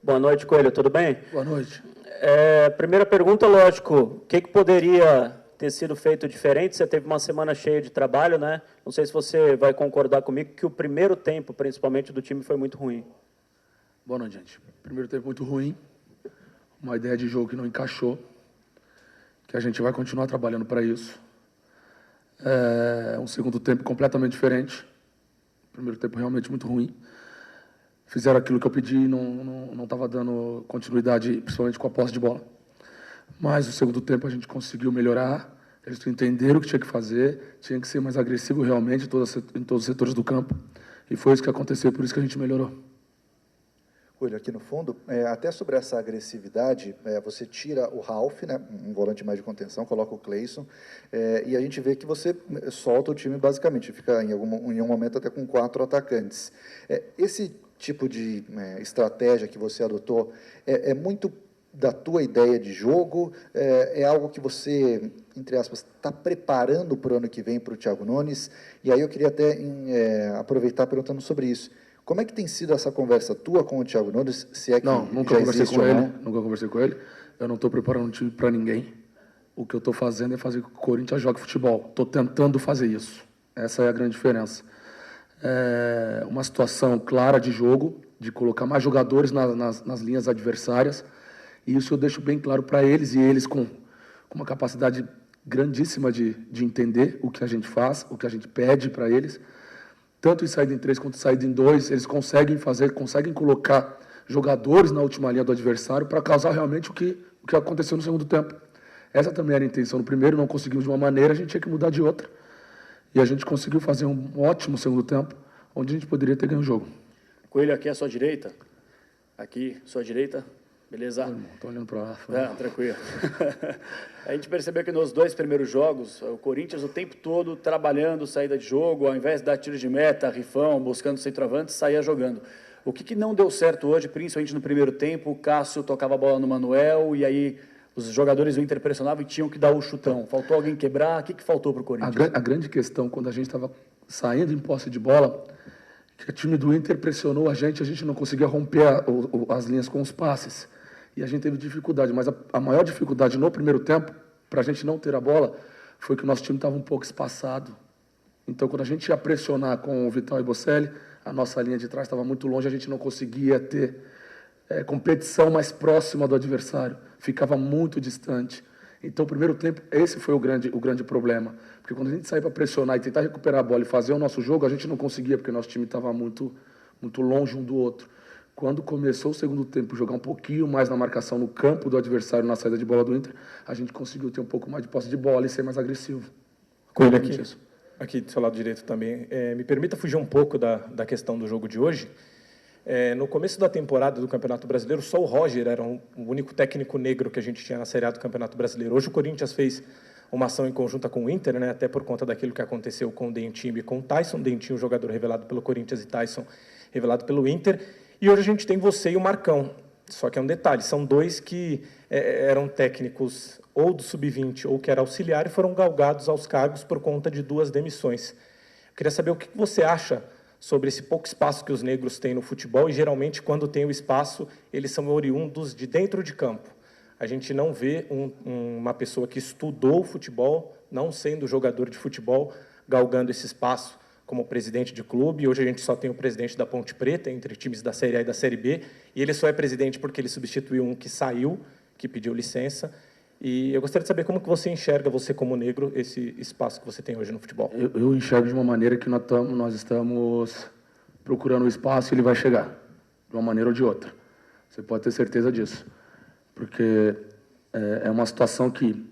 Boa noite, Coelho, tudo bem? Boa noite. Primeira pergunta, lógico, o que poderia ter sido feito diferente? Você teve uma semana cheia de trabalho, né? Não sei se você vai concordar comigo que o primeiro tempo, principalmente, do time foi muito ruim. Boa noite, gente. Primeiro tempo muito ruim, uma ideia de jogo que não encaixou, que a gente vai continuar trabalhando para isso. Um segundo tempo completamente diferente. Primeiro tempo realmente muito ruim. Fizeram aquilo que eu pedi e não estava dando continuidade, principalmente com a posse de bola. Mas no segundo tempo a gente conseguiu melhorar, eles entenderam o que tinha que fazer, tinha que ser mais agressivo realmente em todos os setores do campo. E foi isso que aconteceu, por isso que a gente melhorou. Olha, aqui no fundo, até sobre essa agressividade, você tira o Ralf, né, um volante mais de contenção, coloca o Cleison, e a gente vê que você solta o time basicamente, fica em um momento até com 4 atacantes. Esse tipo de estratégia que você adotou é muito da tua ideia de jogo, é algo que você, entre aspas, está preparando para o ano que vem para o Thiago Nunes? E aí eu queria até aproveitar perguntando sobre isso. Como é que tem sido essa conversa tua com o Thiago Nunes, se é que nunca já conversei existe com ou ele, não? nunca conversei com ele. Eu não estou preparando um time para ninguém. O que eu estou fazendo é fazer com que o Corinthians jogue futebol. Estou tentando fazer isso. Essa é a grande diferença. É uma situação clara de jogo, de colocar mais jogadores nas linhas adversárias. E isso eu deixo bem claro para eles, e eles com uma capacidade grandíssima de entender o que a gente faz, o que a gente pede para eles. Tanto em saída em 3 quanto em saída em 2, eles conseguem colocar jogadores na última linha do adversário para causar realmente o que aconteceu no segundo tempo. Essa também era a intenção. No primeiro não conseguimos de uma maneira, a gente tinha que mudar de outra. E a gente conseguiu fazer um ótimo segundo tempo, onde a gente poderia ter ganho o jogo. Coelho, aqui à sua direita. Aqui, sua direita. Beleza? Estou olhando para lá. Tranquilo. A gente percebeu que nos 2 primeiros jogos, o Corinthians o tempo todo trabalhando saída de jogo, ao invés de dar tiro de meta, rifão, buscando centroavante, saía jogando. O que não deu certo hoje, principalmente no primeiro tempo, o Cássio tocava a bola no Manuel e aí os jogadores do Inter pressionavam e tinham que dar o chutão. Faltou alguém quebrar? O que faltou para o Corinthians? A grande questão, quando a gente estava saindo em posse de bola, que o time do Inter pressionou a gente não conseguia romper as linhas com os passes. E a gente teve dificuldade, mas a maior dificuldade no primeiro tempo, para a gente não ter a bola, foi que o nosso time estava um pouco espaçado. Então, quando a gente ia pressionar com o Vital e Bocelli, a nossa linha de trás estava muito longe, a gente não conseguia ter competição mais próxima do adversário, ficava muito distante. Então, o primeiro tempo, esse foi o grande problema. Porque quando a gente saía para pressionar e tentar recuperar a bola e fazer o nosso jogo, a gente não conseguia, porque o nosso time estava muito longe um do outro. Quando começou o segundo tempo, jogar um pouquinho mais na marcação no campo do adversário, na saída de bola do Inter, a gente conseguiu ter um pouco mais de posse de bola e ser mais agressivo. Coelho, aqui do seu lado direito também. Me permita fugir um pouco da questão do jogo de hoje. No começo da temporada do Campeonato Brasileiro, só o Roger era o único técnico negro que a gente tinha na Série A do Campeonato Brasileiro. Hoje o Corinthians fez uma ação em conjunta com o Inter, né, até por conta daquilo que aconteceu com o Dentinho e com o Tyson. Dentinho, jogador revelado pelo Corinthians, e Tyson, revelado pelo Inter. E hoje a gente tem você e o Marcão. Só que é um detalhe, são 2 que eram técnicos ou do Sub-20 ou que era auxiliar e foram galgados aos cargos por conta de 2 demissões. Eu queria saber o que você acha sobre esse pouco espaço que os negros têm no futebol, e geralmente quando tem o espaço, eles são oriundos de dentro de campo. A gente não vê uma pessoa que estudou futebol, não sendo jogador de futebol, galgando esse espaço como presidente de clube. Hoje a gente só tem o presidente da Ponte Preta, entre times da Série A e da Série B, e ele só é presidente porque ele substituiu um que saiu, que pediu licença. E eu gostaria de saber como que você enxerga, você como negro, esse espaço que você tem hoje no futebol. Eu enxergo de uma maneira que nós estamos procurando o espaço e ele vai chegar, de uma maneira ou de outra. Você pode ter certeza disso. Porque é uma situação que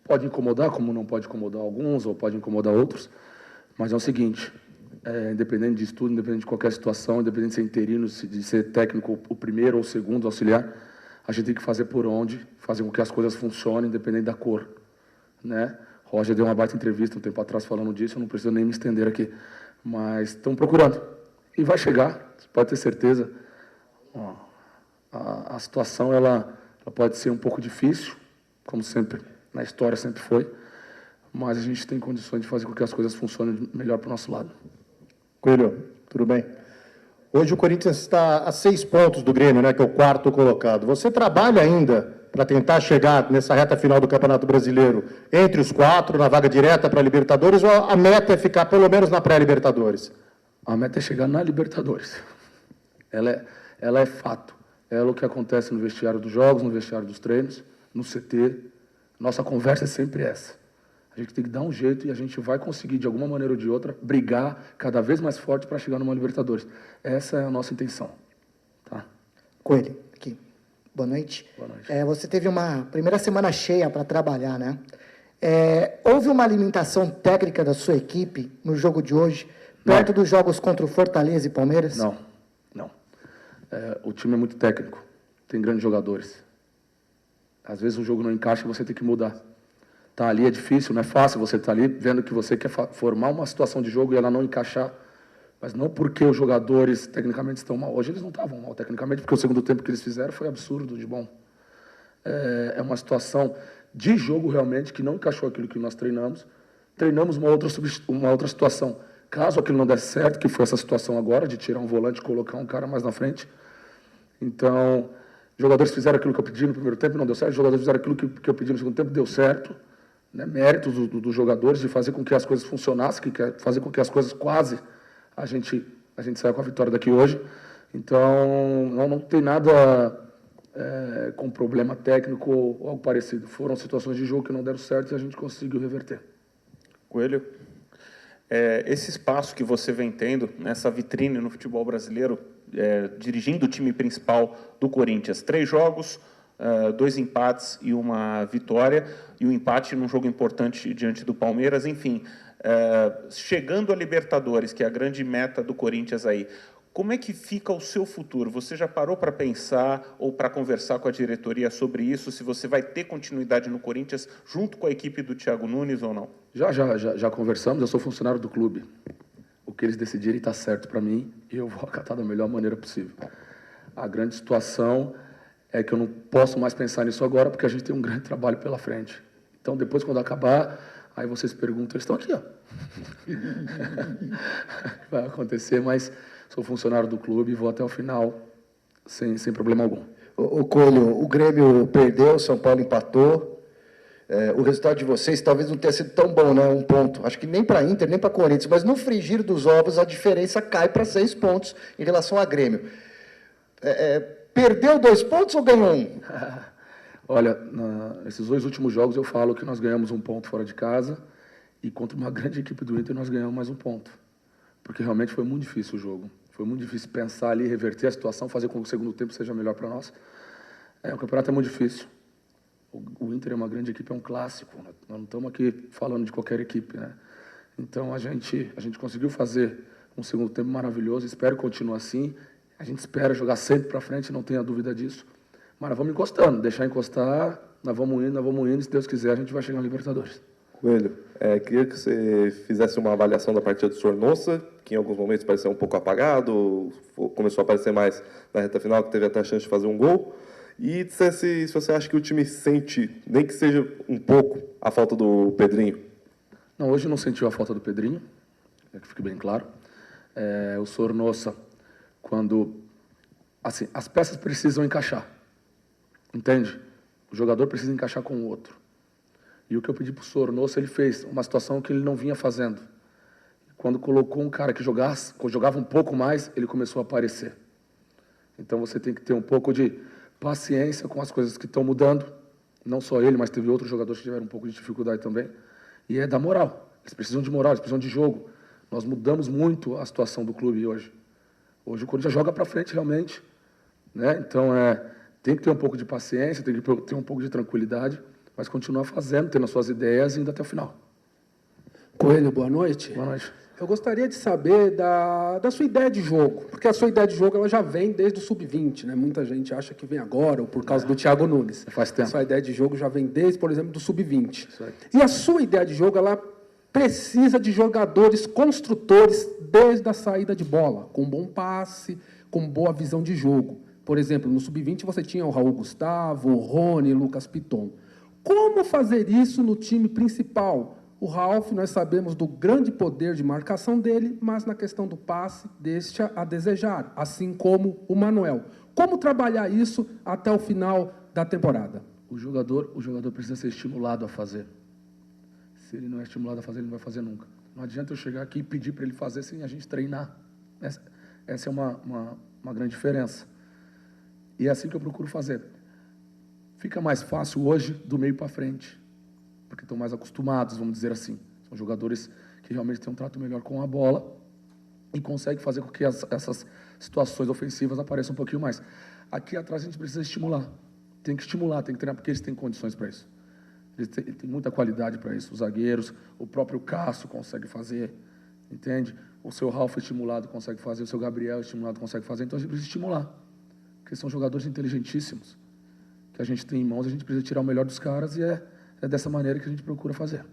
pode incomodar, como não pode incomodar alguns, ou pode incomodar outros. Mas é o seguinte, independente de estudo, independente de qualquer situação, independente de ser interino, de ser técnico o primeiro ou o segundo auxiliar, a gente tem que fazer por onde, fazer com que as coisas funcionem, independente da cor, né? Roger deu uma baita entrevista um tempo atrás falando disso, eu não preciso nem me estender aqui, mas estão procurando, e vai chegar, você pode ter certeza. A situação ela pode ser um pouco difícil, como sempre, na história sempre foi, mas a gente tem condições de fazer com que as coisas funcionem melhor para o nosso lado. Coelho, tudo bem? Hoje o Corinthians está a 6 pontos do Grêmio, né, que é o 4º colocado. Você trabalha ainda para tentar chegar nessa reta final do Campeonato Brasileiro entre os 4, na vaga direta para a Libertadores, ou a meta é ficar pelo menos na pré-Libertadores? A meta é chegar na Libertadores. Ela é fato. Ela é o que acontece no vestiário dos jogos, no vestiário dos treinos, no CT. Nossa conversa é sempre essa. A gente tem que dar um jeito e a gente vai conseguir, de alguma maneira ou de outra, brigar cada vez mais forte para chegar numa Libertadores. Essa é a nossa intenção. Tá? Coelho, aqui. Boa noite. Boa noite. Você teve uma primeira semana cheia para trabalhar, né? Houve uma alimentação técnica da sua equipe no jogo de hoje, perto dos jogos contra o Fortaleza e Palmeiras? Não. O time é muito técnico, tem grandes jogadores. Às vezes o jogo não encaixa e você tem que mudar. Tá ali é difícil, não é fácil você estar ali vendo que você quer formar uma situação de jogo e ela não encaixar. Mas não porque os jogadores tecnicamente estão mal. Hoje eles não estavam mal tecnicamente, porque o segundo tempo que eles fizeram foi absurdo de bom. É uma situação de jogo realmente que não encaixou aquilo que nós treinamos. Treinamos uma outra situação. Caso aquilo não desse certo, que foi essa situação agora, de tirar um volante e colocar um cara mais na frente. Então, os jogadores fizeram aquilo que eu pedi no primeiro tempo, não deu certo. Os jogadores fizeram aquilo que eu pedi no segundo tempo, deu certo. Né? Méritos dos jogadores de fazer com que as coisas funcionassem, fazer com que as coisas quase a gente saia com a vitória daqui hoje. Então, não tem nada com problema técnico ou algo parecido. Foram situações de jogo que não deram certo e a gente conseguiu reverter. Coelho, esse espaço que você vem tendo nessa vitrine no futebol brasileiro, dirigindo o time principal do Corinthians, 3 jogos, 2 empates e uma vitória, e um empate num jogo importante diante do Palmeiras, enfim, chegando a Libertadores, que é a grande meta do Corinthians aí, como é que fica o seu futuro? Você já parou para pensar ou para conversar com a diretoria sobre isso, se você vai ter continuidade no Corinthians junto com a equipe do Thiago Nunes ou não? Já conversamos, eu sou funcionário do clube. O que eles decidirem está certo para mim e eu vou acatar da melhor maneira possível. A grande situação é que eu não posso mais pensar nisso agora, porque a gente tem um grande trabalho pela frente. Então, depois, quando acabar, aí vocês perguntam, eles estão aqui, ó. Vai acontecer, mas sou funcionário do clube e vou até o final sem problema algum. O Coelho, o Grêmio perdeu, o São Paulo empatou. O resultado de vocês talvez não tenha sido tão bom, né? 1 ponto. Acho que nem para Inter, nem para Corinthians. Mas no frigir dos ovos, a diferença cai para 6 pontos em relação a Grêmio. Perdeu 2 pontos ou ganhou 1? Olha, nesses 2 últimos jogos eu falo que nós ganhamos 1 ponto fora de casa e contra uma grande equipe do Inter nós ganhamos mais 1 ponto. Porque realmente foi muito difícil o jogo. Foi muito difícil pensar ali, reverter a situação, fazer com que o segundo tempo seja melhor para nós. O campeonato é muito difícil. O Inter é uma grande equipe, é um clássico. Nós não estamos aqui falando de qualquer equipe, né? Então a gente conseguiu fazer um segundo tempo maravilhoso, espero que continue assim. A gente espera jogar sempre para frente, não tenha dúvida disso. Mas nós vamos encostando, deixar encostar, nós vamos indo, e se Deus quiser a gente vai chegar na Libertadores. Coelho, queria que você fizesse uma avaliação da partida do Sornosa, que em alguns momentos pareceu um pouco apagado, começou a aparecer mais na reta final, que teve até a chance de fazer um gol, e dissesse se você acha que o time sente, nem que seja um pouco, a falta do Pedrinho. Não, hoje não sentiu a falta do Pedrinho, que fique bem claro. O Sornosa, quando... Assim, as peças precisam encaixar, entende? O jogador precisa encaixar com o outro. E o que eu pedi para o Sornosa, ele fez uma situação que ele não vinha fazendo. Quando colocou um cara que jogava um pouco mais, ele começou a aparecer. Então você tem que ter um pouco de paciência com as coisas que estão mudando. Não só ele, mas teve outros jogadores que tiveram um pouco de dificuldade também. E é da moral. Eles precisam de moral, eles precisam de jogo. Nós mudamos muito a situação do clube hoje. Hoje o Corinthians joga para frente realmente, né? Então tem que ter um pouco de paciência, tem que ter um pouco de tranquilidade, mas continuar fazendo, tendo as suas ideias e indo até o final. Coelho, boa noite. Boa noite. Eu gostaria de saber da sua ideia de jogo, porque a sua ideia de jogo ela já vem desde o Sub-20, né? Muita gente acha que vem agora, ou por causa do Thiago Nunes. Faz tempo. A sua ideia de jogo já vem desde, por exemplo, do Sub-20. E a sua ideia de jogo, ela precisa de jogadores construtores desde a saída de bola, com bom passe, com boa visão de jogo. Por exemplo, no Sub-20 você tinha o Raul Gustavo, o Rony, Lucas Piton. Como fazer isso no time principal, O Ralf, nós sabemos do grande poder de marcação dele, mas na questão do passe, deixa a desejar, assim como o Manuel. Como trabalhar isso até o final da temporada? O jogador precisa ser estimulado a fazer. Se ele não é estimulado a fazer, ele não vai fazer nunca. Não adianta eu chegar aqui e pedir para ele fazer sem a gente treinar. Essa é uma grande diferença. E é assim que eu procuro fazer. Fica mais fácil hoje do meio para frente, porque estão mais acostumados, vamos dizer assim. São jogadores que realmente têm um trato melhor com a bola e conseguem fazer com que essas situações ofensivas apareçam um pouquinho mais. Aqui atrás a gente precisa estimular. Tem que estimular, tem que treinar, porque eles têm condições para isso. Eles têm muita qualidade para isso. Os zagueiros, o próprio Cássio consegue fazer, entende? O seu Ralf estimulado consegue fazer, o seu Gabriel estimulado consegue fazer. Então a gente precisa estimular, porque são jogadores inteligentíssimos que a gente tem em mãos, a gente precisa tirar o melhor dos caras e é dessa maneira que a gente procura fazer.